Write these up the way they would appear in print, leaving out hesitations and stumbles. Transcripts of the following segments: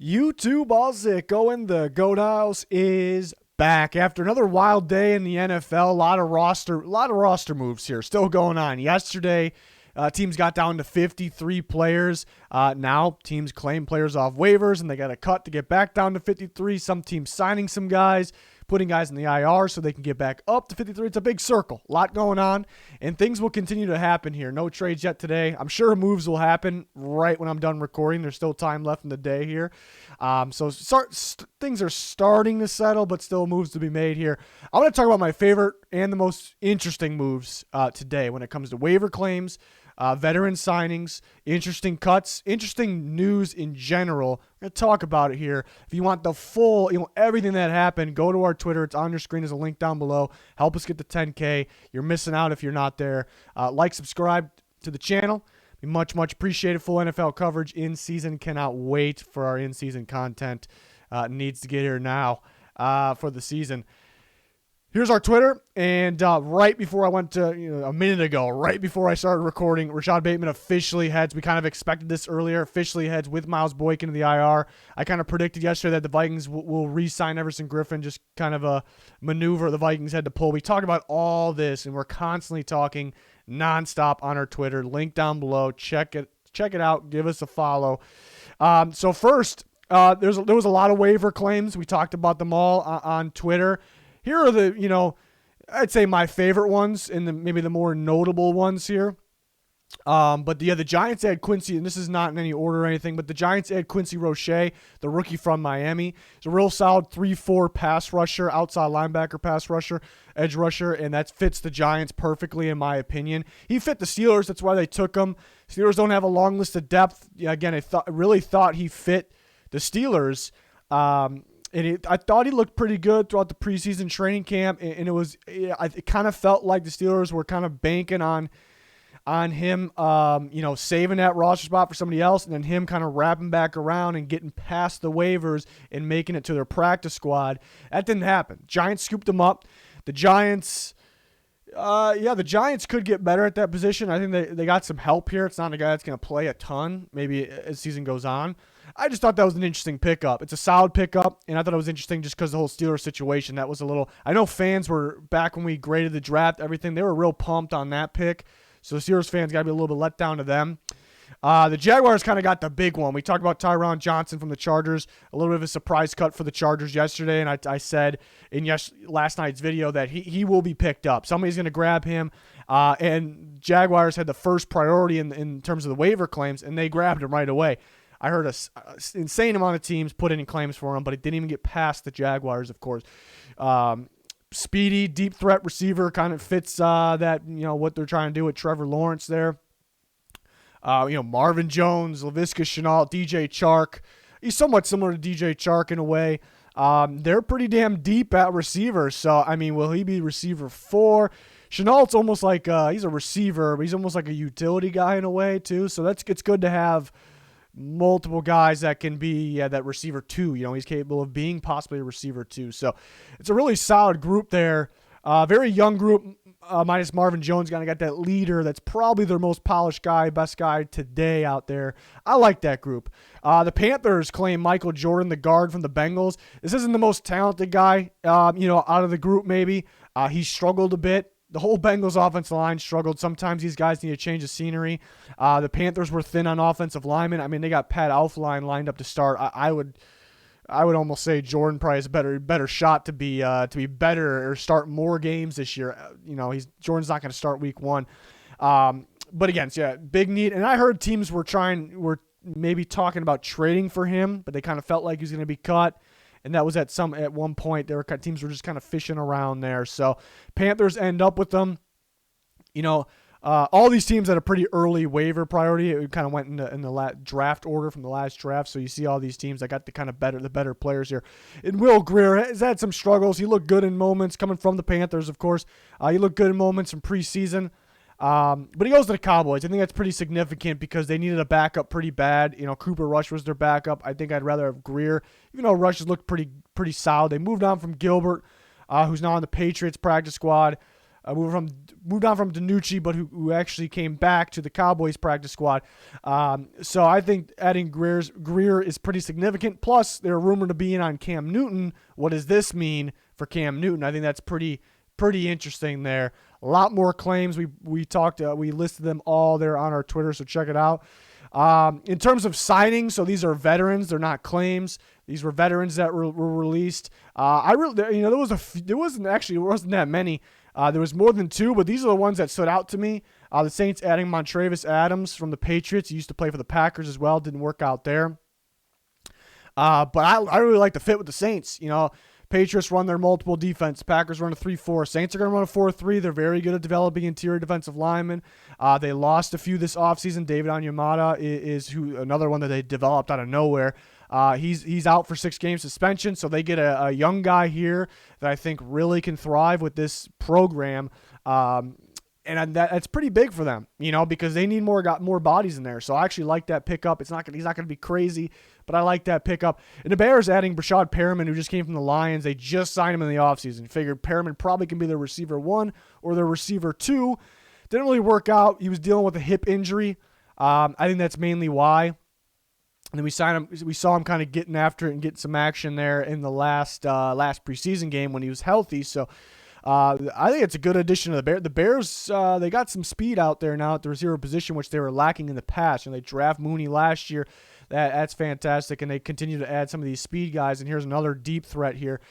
YouTube Sicko and the Goat House is back after another wild day in the NFL. A lot of roster moves here still going on. Yesterday, teams got down to 53 players. Now teams claim players off waivers and they got to cut to get back down to 53. Some teams signing some guys, putting guys in the IR so they can get back up to 53. It's a big circle, a lot going on, and things will continue to happen here. No trades yet today. I'm sure moves will happen right when I'm done recording. There's still time left in the day here. Things are starting to settle, but still moves to be made here. I want to talk about my favorite and the most interesting moves today when it comes to waiver claims, veteran signings, interesting cuts, interesting news in general. We're going to talk about it here. If you want the full, everything that happened, go to our Twitter. It's on your screen. There's a link down below. Help us get to 10K. You're missing out if you're not there. Subscribe to the channel. Be much, much appreciated. Full NFL coverage in season. Cannot wait for our in-season content. Needs to get here now for the season. Here's our Twitter, and right before I went to, a minute ago, right before I started recording, Rashad Bateman officially heads. We kind of expected this earlier. Officially heads with Miles Boykin to the IR. I kind of predicted yesterday that the Vikings will re-sign Everson Griffin, just kind of a maneuver the Vikings had to pull. We talk about all this, and we're constantly talking nonstop on our Twitter. Link down below. Check it out. Give us a follow. So first, there was a lot of waiver claims. We talked about them all on Twitter. Here are the, I'd say my favorite ones and maybe the more notable ones here. But the Giants add Quincy, and this is not in any order or anything, but the Giants add Quincy Rochet, the rookie from Miami. He's a real solid 3-4 pass rusher, outside linebacker pass rusher, edge rusher, and that fits the Giants perfectly in my opinion. He fit the Steelers. That's why they took him. Steelers don't have a long list of depth. Again, I really thought he fit the Steelers. I thought he looked pretty good throughout the preseason training camp, and it kind of felt like the Steelers were kind of banking on him, saving that roster spot for somebody else, and then him kind of wrapping back around and getting past the waivers and making it to their practice squad. That didn't happen. Giants scooped him up. The Giants could get better at that position. I think they got some help here. It's not a guy that's going to play a ton, maybe as season goes on. I just thought that was an interesting pickup. It's a solid pickup, and I thought it was interesting just because of the whole Steelers situation. That was a little – I know fans were, back when we graded the draft, everything, they were real pumped on that pick. So the Steelers fans got to be a little bit let down to them. The Jaguars kind of got the big one. We talked about Tyron Johnson from the Chargers, a little bit of a surprise cut for the Chargers yesterday, and I said in last night's video that he will be picked up. Somebody's going to grab him, and Jaguars had the first priority in terms of the waiver claims, and they grabbed him right away. I heard an insane amount of teams put in claims for him, but it didn't even get past the Jaguars, of course. Speedy, deep threat receiver, kind of fits that, what they're trying to do with Trevor Lawrence there. Marvin Jones, Laviska Shenault, DJ Chark. He's somewhat similar to DJ Chark in a way. They're pretty damn deep at receiver. So, will he be receiver 4? Shenault's almost like he's a receiver, but he's almost like a utility guy in a way too. So it's good to have multiple guys that can be that receiver 2. He's capable of being possibly a receiver 2. So it's a really solid group there. Very young group, minus Marvin Jones. Kind of got that leader that's probably their most polished guy, best guy today out there. I like that group. The Panthers claim Michael Jordan, the guard from the Bengals. This isn't the most talented guy, out of the group maybe. He struggled a bit. The whole Bengals offensive line struggled. Sometimes these guys need to change the scenery. The Panthers were thin on offensive linemen. They got Pat Elflein lined up to start. I would almost say Jordan probably has a better shot to be better or start more games this year. Jordan's not going to start week 1. But again, big need. And I heard teams were maybe talking about trading for him, but they kind of felt like he was going to be cut. And that was at one point, teams were just kind of fishing around there. So Panthers end up with them. All these teams had a pretty early waiver priority. It kind of went in the draft order from the last draft. So you see all these teams that got the better players here. And Will Grier has had some struggles. He looked good in moments coming from the Panthers, of course. He looked good in moments in preseason. But he goes to the Cowboys. I think that's pretty significant because they needed a backup pretty bad. Cooper Rush was their backup. I think I'd rather have Grier, even though Rush has looked pretty solid. They moved on from Gilbert, who's now on the Patriots practice squad. moved on from DiNucci, but who actually came back to the Cowboys practice squad. So I think adding Greer is pretty significant. Plus, they're rumored to be in on Cam Newton. What does this mean for Cam Newton? I think that's pretty interesting there. A lot more claims. We listed them all there on our Twitter, so check it out. In terms of signings, so these are veterans. They're not claims. These were veterans that were released. There wasn't that many. There was more than two, but these are the ones that stood out to me. The Saints adding Montravius Adams from the Patriots. He used to play for the Packers as well. Didn't work out there. But I really like the fit with the Saints. Patriots run their multiple defense. Packers run a 3-4. Saints are going to run a 4-3. They're very good at developing interior defensive linemen. They lost a few this offseason. David Onyemata is another one that they developed out of nowhere. He's out for 6 game suspension, so they get a young guy here that I think really can thrive with this program. And that's pretty big for them, because they need more bodies in there. So I actually like that pickup. He's not going to be crazy, but I like that pickup. And the Bears adding Rashad Paraman, who just came from the Lions. They just signed him in the offseason. Figured Paraman probably can be their receiver 1 or their receiver 2. Didn't really work out. He was dealing with a hip injury. I think that's mainly why. And then we saw him kind of getting after it and getting some action there in the last preseason game when he was healthy. So I think it's a good addition to the Bears. The Bears, they got some speed out there now at the receiver position, which they were lacking in the past. They draft Mooney last year. That's fantastic, and they continue to add some of these speed guys. And here's another deep threat here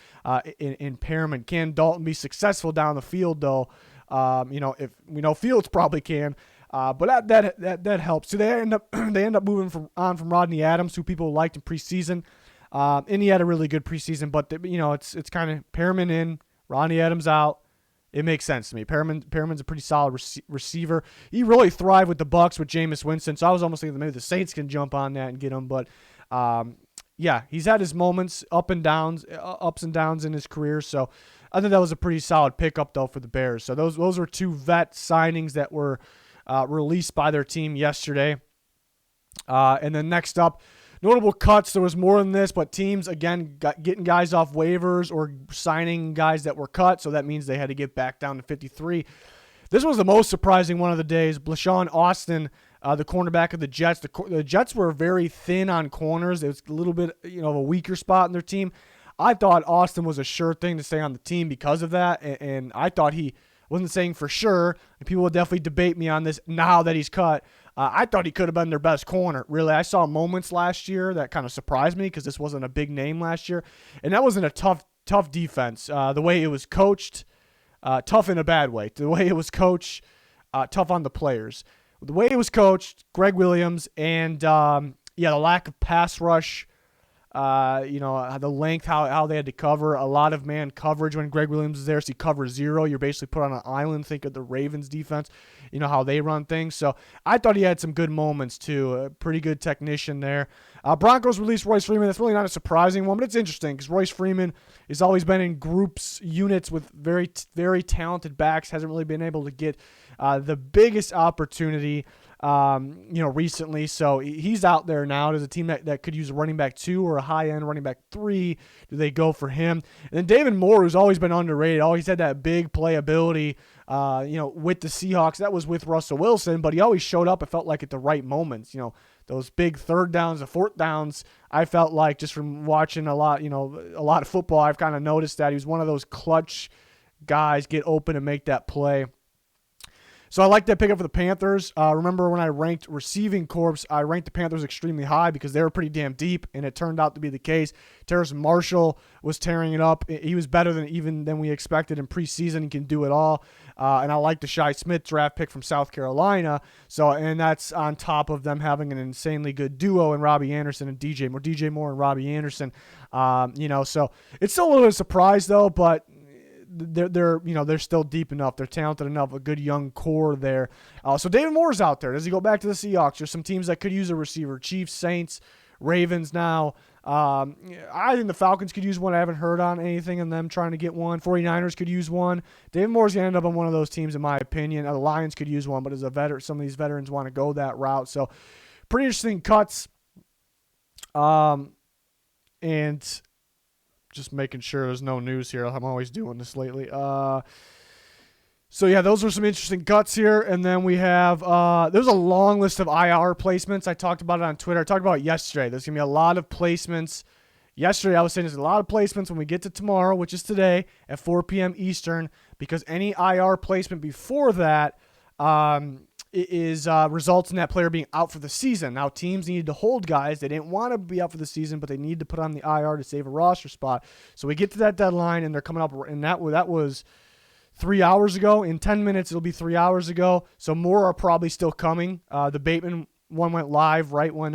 in Paraman. Can Dalton be successful down the field, though? If we know Fields probably can. But that helps. So they end up moving on from Rodney Adams, who people liked in preseason, and he had a really good preseason. But it's kind of Paraman in, Rodney Adams out. It makes sense to me. Paraman's a pretty solid receiver. He really thrived with the Bucs with Jameis Winston, so I was almost thinking that maybe the Saints can jump on that and get him. But he's had his moments, ups and downs in his career. So I think that was a pretty solid pickup though for the Bears. So those were 2 vet signings that were released by their team yesterday. And then next up, notable cuts. There was more than this, but teams, again, getting guys off waivers or signing guys that were cut, so that means they had to get back down to 53. This was the most surprising one of the days. Blashawn Austin, the cornerback of the Jets. The Jets were very thin on corners. It was a little bit of a weaker spot in their team. I thought Austin was a sure thing to stay on the team because of that, and I thought he wasn't saying for sure, and people will definitely debate me on this now that he's cut. I thought he could have been their best corner. Really, I saw moments last year that kind of surprised me because this wasn't a big name last year, and that wasn't a tough defense. The way it was coached, tough in a bad way. The way it was coached, tough on the players. The way it was coached, Greg Williams, and the lack of pass rush. The length, how they had to cover a lot of man coverage when Greg Williams is there. So you cover 0. You're basically put on an island. Think of the Ravens defense, how they run things. So I thought he had some good moments too. A pretty good technician there. Broncos released Royce Freeman. That's really not a surprising one, but it's interesting because Royce Freeman has always been in units with very, very talented backs. Hasn't really been able to get the biggest opportunity recently. So he's out there now. There's a team that could use a running back 2 or a high-end running back 3. Do they go for him? And then David Moore, who's always been underrated, always had that big playability, with the Seahawks. That was with Russell Wilson, but he always showed up, it felt like, at the right moments. Those big 3rd downs, the 4th downs, I felt like just from watching a lot of football, I've kind of noticed that he was one of those clutch guys, get open and make that play. So I like that pickup for the Panthers. Remember when I ranked receiving corps, I ranked the Panthers extremely high because they were pretty damn deep, and it turned out to be the case. Terrace Marshall was tearing it up. He was better than we expected in preseason. He can do it all. And I like the Shi Smith draft pick from South Carolina. And that's on top of them having an insanely good duo in Robbie Anderson and DJ Moore and Robbie Anderson. So it's still a little bit of a surprise though, but they're still deep enough. They're talented enough. A good young core there. So David Moore's out there. Does he go back to the Seahawks? There's some teams that could use a receiver. Chiefs, Saints, Ravens now. I think the Falcons could use one. I haven't heard on anything on them trying to get one. 49ers could use one. David Moore's going to end up on one of those teams, in my opinion. The Lions could use one, but as a veteran, some of these veterans want to go that route. So pretty interesting cuts. And just making sure there's no news here. I'm always doing this lately. So, yeah, those are some interesting cuts here. And then we have, there's a long list of IR placements. I talked about it on Twitter. I talked about it yesterday. There's going to be a lot of placements. Yesterday, I was saying there's a lot of placements when we get to tomorrow, which is today at 4 p.m. Eastern, because any IR placement before that results in that player being out for the season. Now, teams needed to hold guys. They didn't want to be out for the season, but they need to put on the IR to save a roster spot. So we get to that deadline, and they're coming up, and that was 3 hours ago. In 10 minutes, it'll be 3 hours ago. So more are probably still coming. The Bateman one went live right when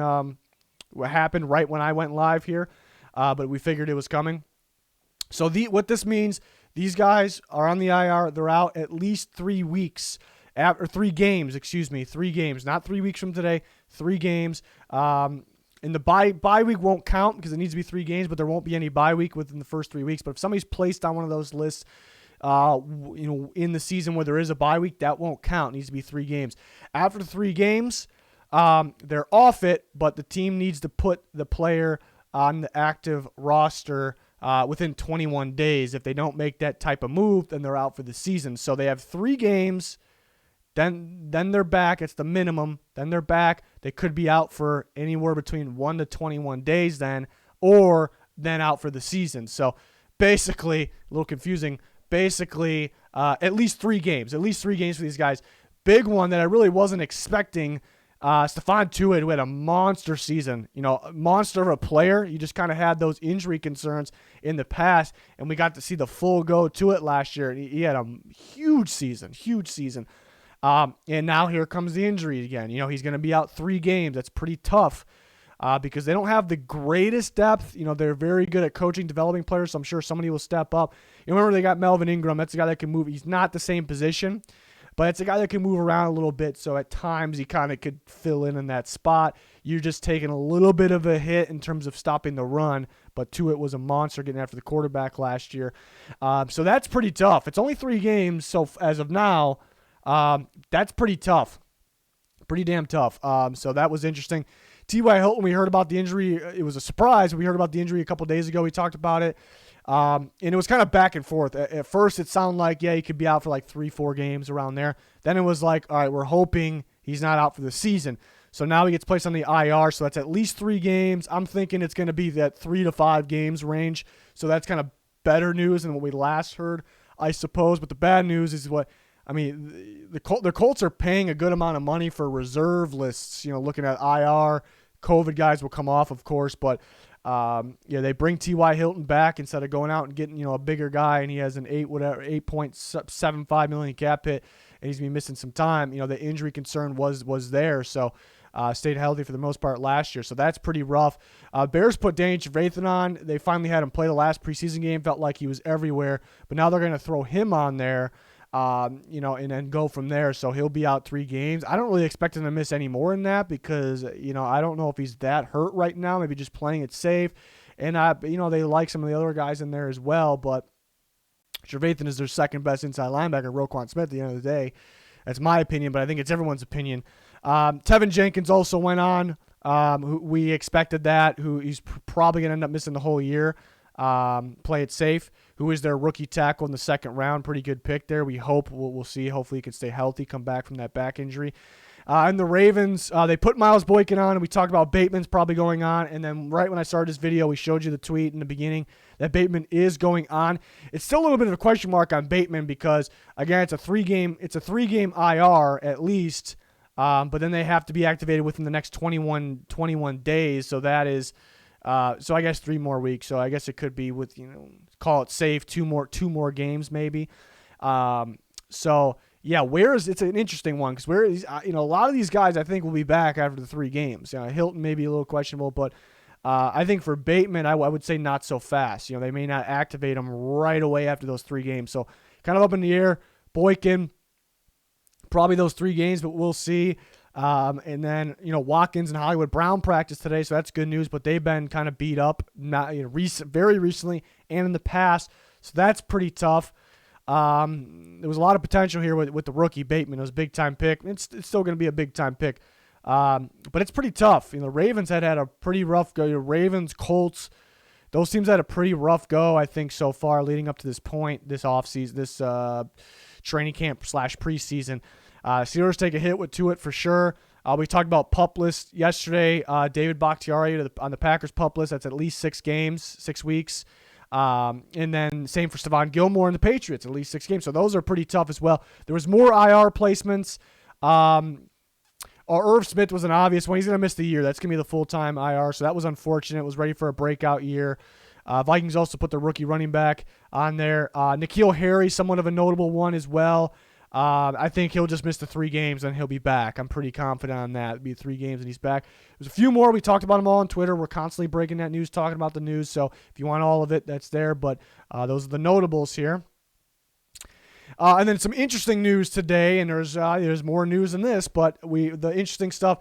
what happened right when I went live here, but we figured it was coming. So what this means, these guys are on the IR. They're out at least 3 weeks. Or 3 games, 3 games. Not 3 weeks from today, 3 games. And the bye week won't count because it needs to be 3 games, but there won't be any bye week within the first 3 weeks. But if somebody's placed on one of those lists, in the season where there is a bye week, that won't count. It needs to be 3 games. After 3 games, they're off it, but the team needs to put the player on the active roster within 21 days. If they don't make that type of move, then they're out for the season. So they have 3 games. Then they're back. It's the minimum. Then they're back. They could be out for anywhere between 1 to 21 days then, or then out for the season. So basically, a little confusing. Basically, at least 3 games. At least 3 games for these guys. Big one that I really wasn't expecting. Stephon Tuitt, who had a monster season. Monster of a player. You just kind of had those injury concerns in the past, and we got to see the full go to it last year. He had a huge season. And now here comes the injury again. He's going to be out 3 games. That's pretty tough because they don't have the greatest depth. They're very good at coaching, developing players, so I'm sure somebody will step up. Remember, they got Melvin Ingram. That's a guy that can move. He's not the same position, but it's a guy that can move around a little bit, so at times he kind of could fill in that spot. You're just taking a little bit of a hit in terms of stopping the run, but Tuitt was a monster getting after the quarterback last year. So that's pretty tough. It's only 3 games, so as of now, that's pretty tough. Pretty damn tough. So that was interesting. T.Y. Hilton, we heard about the injury. It was a surprise. We heard about the injury a couple days ago. We talked about it. And it was kind of back and forth. At first, it sounded like, he could be out for like 3-4 games around there. Then it was like, all right, we're hoping he's not out for the season. So now he gets placed on the IR. So that's at least 3 games. I'm thinking it's going to be that 3 to 5 games range. So that's kind of better news than what we last heard, I suppose. But the bad news is the Colts are paying a good amount of money for reserve lists. Looking at IR, COVID guys will come off, of course, but they bring T.Y. Hilton back instead of going out and getting a bigger guy, and he has an $8.75 million cap hit, and he's gonna be missing some time. The injury concern was there, so stayed healthy for the most part last year, so that's pretty rough. Bears put Danny Trevathan on. They finally had him play the last preseason game. Felt like he was everywhere, but now they're gonna throw him on there. And then go from there. So he'll be out 3 games. I don't really expect him to miss any more than that because, I don't know if he's that hurt right now, maybe just playing it safe. And, they like some of the other guys in there as well, but Trevathan is their second best inside linebacker, Roquan Smith, at the end of the day. That's my opinion, but I think it's everyone's opinion. Tevin Jenkins also went on. Who we expected that, who he's probably going to end up missing the whole year. Play it safe. Who is their rookie tackle in the 2nd round? Pretty good pick there. We hope we'll see. Hopefully he can stay healthy, come back from that back injury. And the Ravens, they put Miles Boykin on, and we talked about Bateman's probably going on. And then right when I started this video, we showed you the tweet in the beginning that Bateman is going on. It's still a little bit of a question mark on Bateman because again, it's a 3-game IR at least. But then they have to be activated within the next 21 days. So that is. So I guess 3 more weeks. So I guess it could be with, call it safe, 2 more games maybe. So yeah, it's an interesting one because where is, a lot of these guys I think will be back after the 3 games. Hilton may be a little questionable, but I think for Bateman, I would say not so fast. They may not activate him right away after those 3 games. So kind of up in the air. Boykin, probably those 3 games, but we'll see. And then, Watkins and Hollywood Brown practice today, so that's good news, but they've been kind of beat up very recently and in the past, so that's pretty tough. There was a lot of potential here with the rookie Bateman. It was a big-time pick. It's still going to be a big-time pick, but it's pretty tough. The Ravens had a pretty rough go. Ravens, Colts, those teams had a pretty rough go, I think, so far leading up to this point, this offseason, this training camp / preseason. Steelers take a hit with Tuitt for sure. We talked about PUP list yesterday. David Bakhtiari on the Packers PUP list. That's at least 6 games, 6 weeks. And then same for Stephon Gilmore and the Patriots, at least 6 games. So those are pretty tough as well. There was more IR placements. Irv Smith was an obvious one. He's going to miss the year. That's going to be the full-time IR, so that was unfortunate. Was ready for a breakout year. Vikings also put the rookie running back on there. N'Keal Harry, somewhat of a notable one as well. I think he'll just miss the 3 games and he'll be back. I'm pretty confident on that. It'll be 3 games and he's back. There's a few more. We talked about them all on Twitter. We're constantly breaking that news, talking about the news. So if you want all of it, that's there. But those are the notables here. And then some interesting news today, and there's more news than this, but the interesting stuff,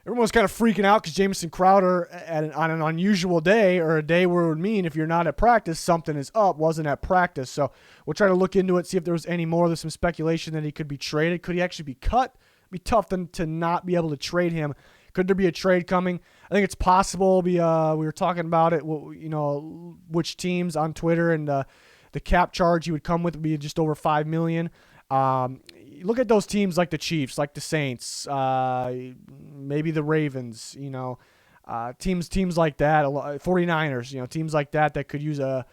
everyone's kind of freaking out because Jamison Crowder on an unusual day, or a day where it would mean if you're not at practice, something is up, wasn't at practice. So we'll try to look into it, see if there was any more. There's some speculation that he could be traded. Could he actually be cut? It'd be tough to not be able to trade him. Could there be a trade coming? I think it's possible. We were talking about it, which teams on Twitter, and the cap charge he would come with would be just over $5 million. Look at those teams like the Chiefs, like the Saints, maybe the Ravens, teams like that, 49ers, teams like that could use a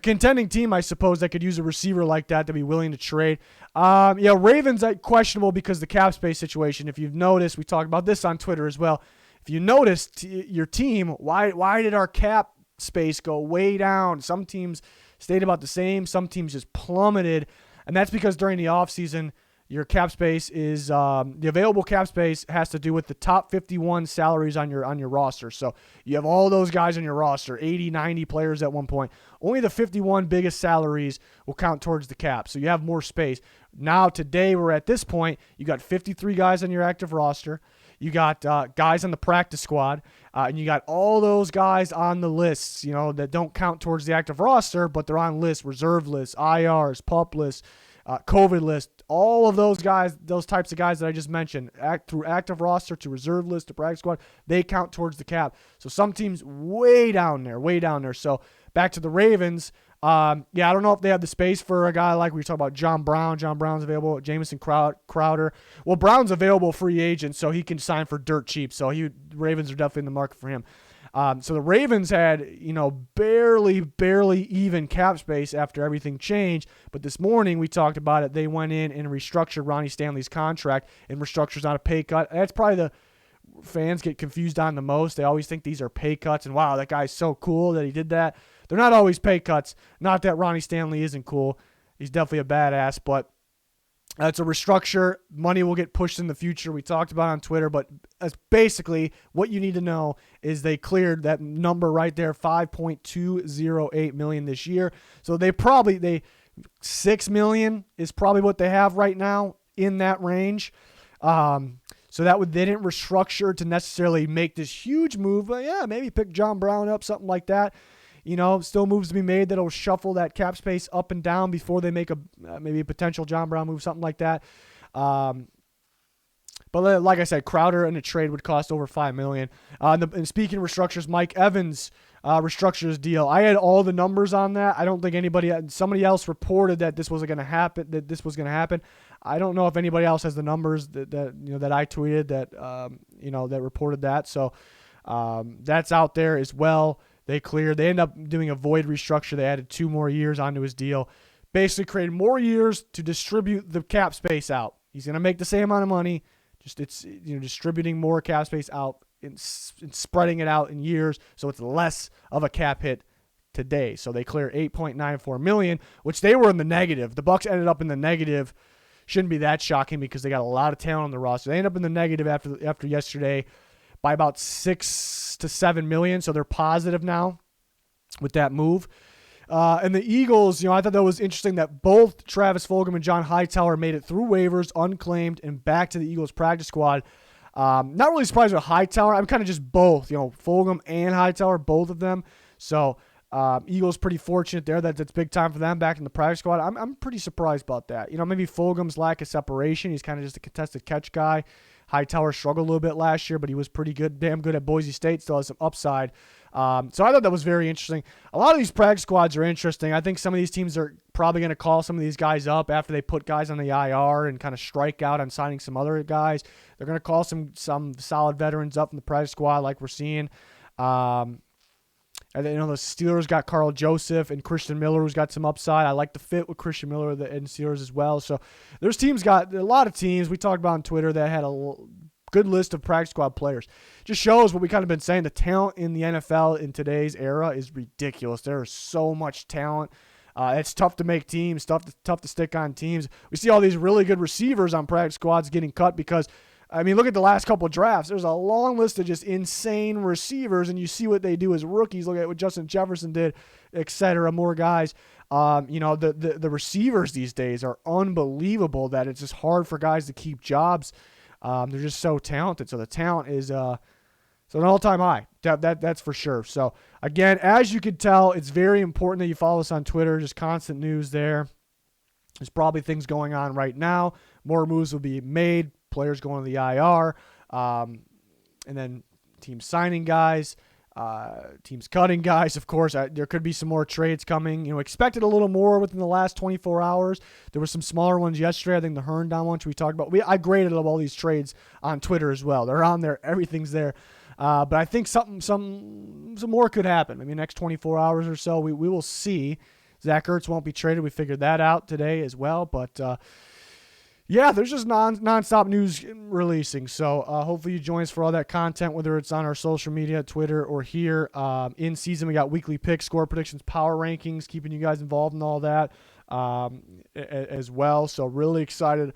contending team, I suppose, that could use a receiver like that to be willing to trade. Ravens questionable because the cap space situation. If you've noticed, we talked about this on Twitter as well. If you noticed your team, why did our cap space go way down? Some teams stayed about the same. Some teams just plummeted. And that's because during the offseason, your cap space is the available cap space has to do with the top 51 salaries on your roster. So you have all those guys on your roster, 80, 90 players at one point. Only the 51 biggest salaries will count towards the cap. So you have more space. Now, today, we're at this point, you got 53 guys on your active roster. You got guys on the practice squad, and you got all those guys on the lists, that don't count towards the active roster, but they're on lists, reserve lists, IRs, PUP lists, COVID list, all of those guys, those types of guys that I just mentioned, through active roster to reserve list to practice squad, they count towards the cap. So some teams way down there. So back to the Ravens. I don't know if they have the space for a guy like we were talking about John Brown. John Brown's available. Jamison Crowder. Well, Brown's available free agent, so he can sign for dirt cheap. So Ravens are definitely in the market for him. So the Ravens had, barely even cap space after everything changed. But this morning we talked about it. They went in and restructured Ronnie Stanley's contract, and restructure's not a pay cut. That's probably the fans get confused on the most. They always think these are pay cuts, and wow, that guy's so cool that he did that. They're not always pay cuts. Not that Ronnie Stanley isn't cool. He's definitely a badass, but it's a restructure. Money will get pushed in the future. We talked about it on Twitter, but that's basically what you need to know is they cleared that number right there, $5.208 million this year. So $6 million is probably what they have right now in that range. So they didn't restructure to necessarily make this huge move, but maybe pick John Brown up, something like that. Still moves to be made that'll shuffle that cap space up and down before they make maybe a potential John Brown move, something like that. But like I said, Crowder in a trade would cost over $5 million. And speaking of restructures, Mike Evans restructured his deal. I had all the numbers on that. I don't think somebody else reported that this was going to happen. I don't know if anybody else has the numbers that I tweeted that reported that. So that's out there as well. They end up doing a void restructure. They added 2 more years onto his deal. Basically created more years to distribute the cap space out. He's going to make the same amount of money. Just it's distributing more cap space out and spreading it out in years, so it's less of a cap hit today. So they clear $8.94 million, which they were in the negative. The Bucs ended up in the negative. Shouldn't be that shocking because they got a lot of talent on the roster. They ended up in the negative after yesterday by about $6 to $7 million, so they're positive now with that move. And the Eagles, I thought that was interesting that both Travis Fulgham and John Hightower made it through waivers, unclaimed, and back to the Eagles practice squad. Not really surprised with Hightower. I'm kind of just both, Fulgham and Hightower, both of them. So Eagles pretty fortunate there. That's big time for them back in the practice squad. I'm pretty surprised about that. Maybe Fulgham's lack of separation. He's kind of just a contested catch guy. Hightower struggled a little bit last year, but he was pretty good, damn good at Boise State. Still has some upside. So I thought that was very interesting. A lot of these practice squads are interesting. I think some of these teams are probably going to call some of these guys up after they put guys on the IR and kind of strike out on signing some other guys. They're going to call some solid veterans up in the practice squad like we're seeing. And then, the Steelers got Carl Joseph and Christian Miller, who's got some upside. I like the fit with Christian Miller and Steelers as well. So there's a lot of teams we talked about on Twitter that had a good list of practice squad players. Just shows what we kind of been saying. The talent in the NFL in today's era is ridiculous. There is so much talent. It's tough to make teams, tough to stick on teams. We see all these really good receivers on practice squads getting cut because, look at the last couple of drafts. There's a long list of just insane receivers, and you see what they do as rookies. Look at what Justin Jefferson did, et cetera, more guys. The receivers these days are unbelievable that it's just hard for guys to keep jobs. They're just so talented. So the talent is an all-time high. That's for sure. So, again, as you can tell, it's very important that you follow us on Twitter. Just constant news there. There's probably things going on right now. More moves will be made. Players going to the IR. And then teams signing guys. Teams cutting guys, of course. There could be some more trades coming. Expected a little more within the last 24 hours. There were some smaller ones yesterday. I think the Herndon one, which we talked about. I graded all these trades on Twitter as well. They're on there. Everything's there. But I think some more could happen. Next 24 hours or so, we will see. Zach Ertz won't be traded. We figured that out today as well. But there's just nonstop news releasing. So hopefully you join us for all that content, whether it's on our social media, Twitter, or here. In season, we got weekly picks, score predictions, power rankings, keeping you guys involved in all that as well. So really excited.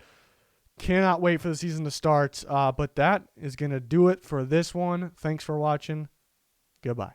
Cannot wait for the season to start. But that is going to do it for this one. Thanks for watching. Goodbye.